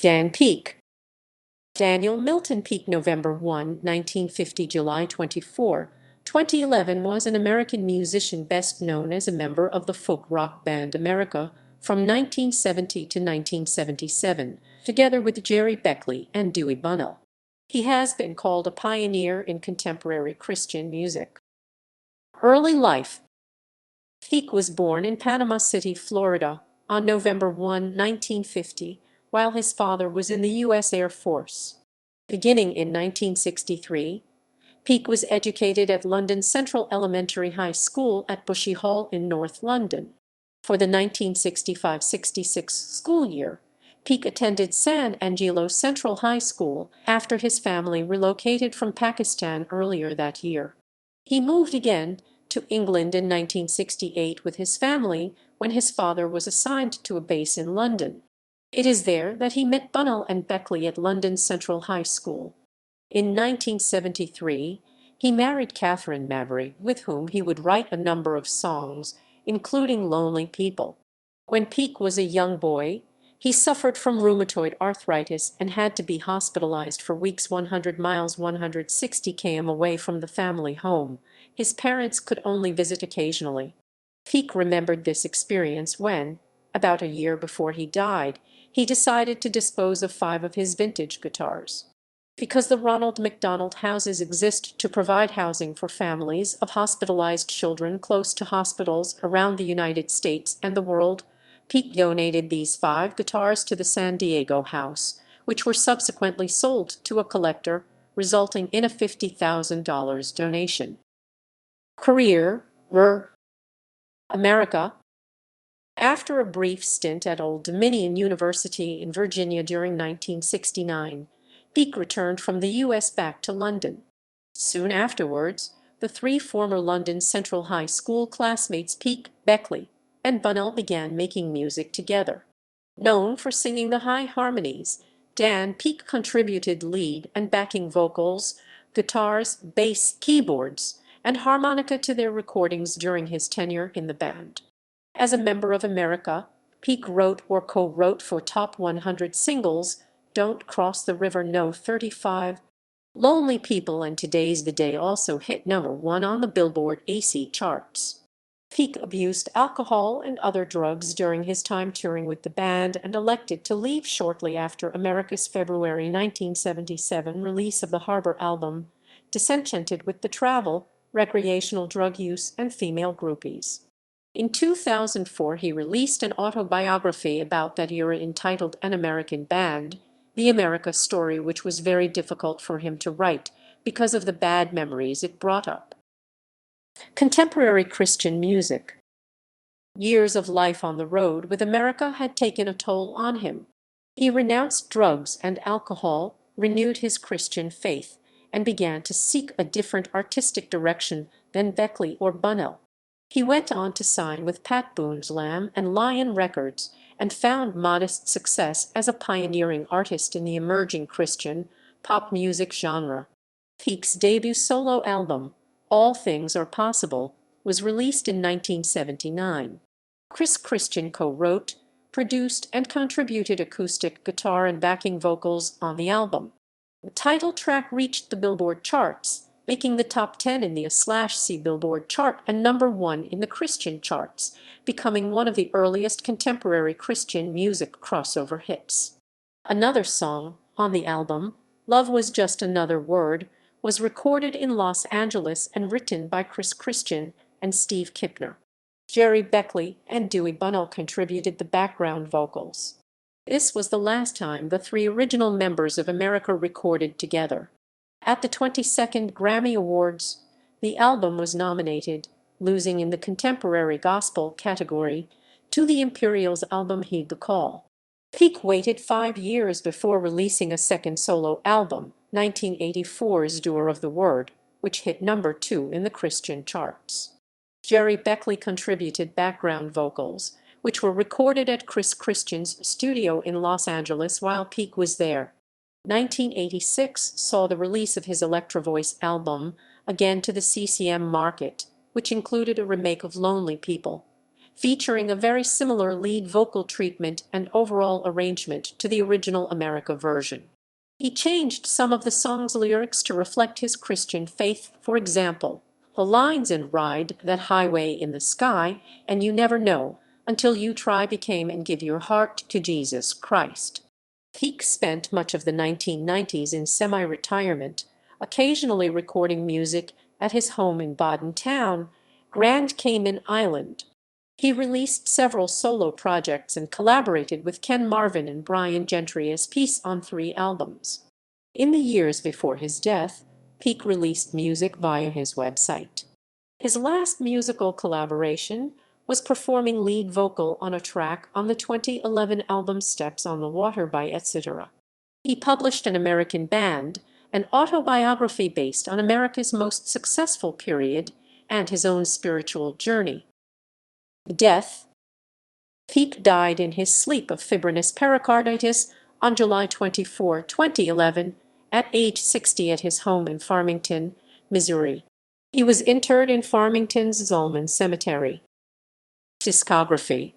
Dan Peek. Daniel Milton Peek, November 1, 1950, July 24, 2011, was an American musician best known as a member of the folk rock band America from 1970 to 1977, together with Gerry, Beckley, and Dewey Bunnell. He has been called a pioneer in contemporary Christian music. Early life. Peek was born in Panama City, Florida, on November 1, 1950, while his father was in the U.S. Air Force. Beginning in 1963, Peek was educated at London Central Elementary High School at Bushy Hall in North London. For the 1965-66 school year, Peek attended San Angelo Central High School after his family relocated from Pakistan earlier that year. He moved again to England in 1968 with his family when his father was assigned to a base in London. It is there that he met Bunnell and Beckley at London Central High School. In 1973, he married Catherine Mabry, with whom he would write a number of songs, including Lonely People. When Peek was a young boy, he suffered from rheumatoid arthritis and had to be hospitalized for weeks 100 miles 160 km away from the family home. His parents could only visit occasionally. Peek remembered this experience when, about a year before he died, he decided to dispose of 5 of his vintage guitars. Because the Ronald McDonald Houses exist to provide housing for families of hospitalized children close to hospitals around the United States and the world, Peek donated these 5 guitars to the San Diego house, which were subsequently sold to a collector, resulting in a $50,000 donation. Career. America. After a brief stint at Old Dominion University in Virginia during 1969, Peek returned from the U.S. back to London. Soon afterwards, the 3 former London Central High School classmates Peek, Beckley, and Bunnell began making music together. Known for singing the high harmonies, Dan Peek contributed lead and backing vocals, guitars, bass, keyboards, and harmonica to their recordings during his tenure in the band. As a member of America, Peek wrote or co-wrote for Top 100 singles Don't Cross the River, No. 35, Lonely People, and Today's the Day also hit #1 on the Billboard AC charts. Peek abused alcohol and other drugs during his time touring with the band and elected to leave shortly after America's February 1977 release of the Harbor album, disenchanted with the travel, recreational drug use, and female groupies. In 2004, he released an autobiography about that era entitled An American Band, The America Story, which was very difficult for him to write because of the bad memories it brought up. Contemporary Christian music. Years of life on the road with America had taken a toll on him. He renounced drugs and alcohol, renewed his Christian faith, and began to seek a different artistic direction than Beckley or Bunnell. He went on to sign with Pat Boone's Lamb and Lion Records and found modest success as a pioneering artist in the emerging Christian pop music genre. Peek's debut solo album, All Things Are Possible, was released in 1979. Chris Christian co-wrote, produced, and contributed acoustic guitar and backing vocals on the album. The title track reached the Billboard charts, making the top 10 in the A/C Billboard chart and #1 in the Christian charts, becoming one of the earliest contemporary Christian music crossover hits. Another song on the album, Love Was Just Another Word, was recorded in Los Angeles and written by Chris Christian and Steve Kipner. Gerry, Beckley, and Dewey Bunnell contributed the background vocals. This was the last time the 3 original members of America recorded together. At the 22nd Grammy Awards, the album was nominated, losing in the Contemporary Gospel category to the Imperials' album Heed the Call. Peek waited 5 years before releasing a second solo album, 1984's Doer of the Word, which hit #2 in the Christian charts. Gerry, Beckley contributed background vocals, which were recorded at Chris Christian's studio in Los Angeles while Peek was there. 1986 saw the release of his Electro Voice album, again to the CCM market, which included a remake of Lonely People, featuring a very similar lead vocal treatment and overall arrangement to the original America version. He changed some of the song's lyrics to reflect his Christian faith. For example, the lines in Ride That Highway in the Sky and You Never Know Until You Try became And Give Your Heart to Jesus Christ. Peek spent much of the 1990s in semi-retirement, occasionally recording music at his home in Baden Town, Grand Cayman Island. He released several solo projects and collaborated with Ken Marvin and Brian Gentry as Peace on 3 albums. In the years before his death, Peek released music via his website. His last musical collaboration was performing lead vocal on a track on the 2011 album Steps on the Water by etc. He published An American Band, an autobiography based on America's most successful period and his own spiritual journey. Death. Peek died in his sleep of fibrinous pericarditis on July 24, 2011, at age 60 at his home in Farmington, Missouri. He was interred in Farmington's Zolman Cemetery. Discography.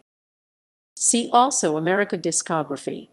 See also America Discography.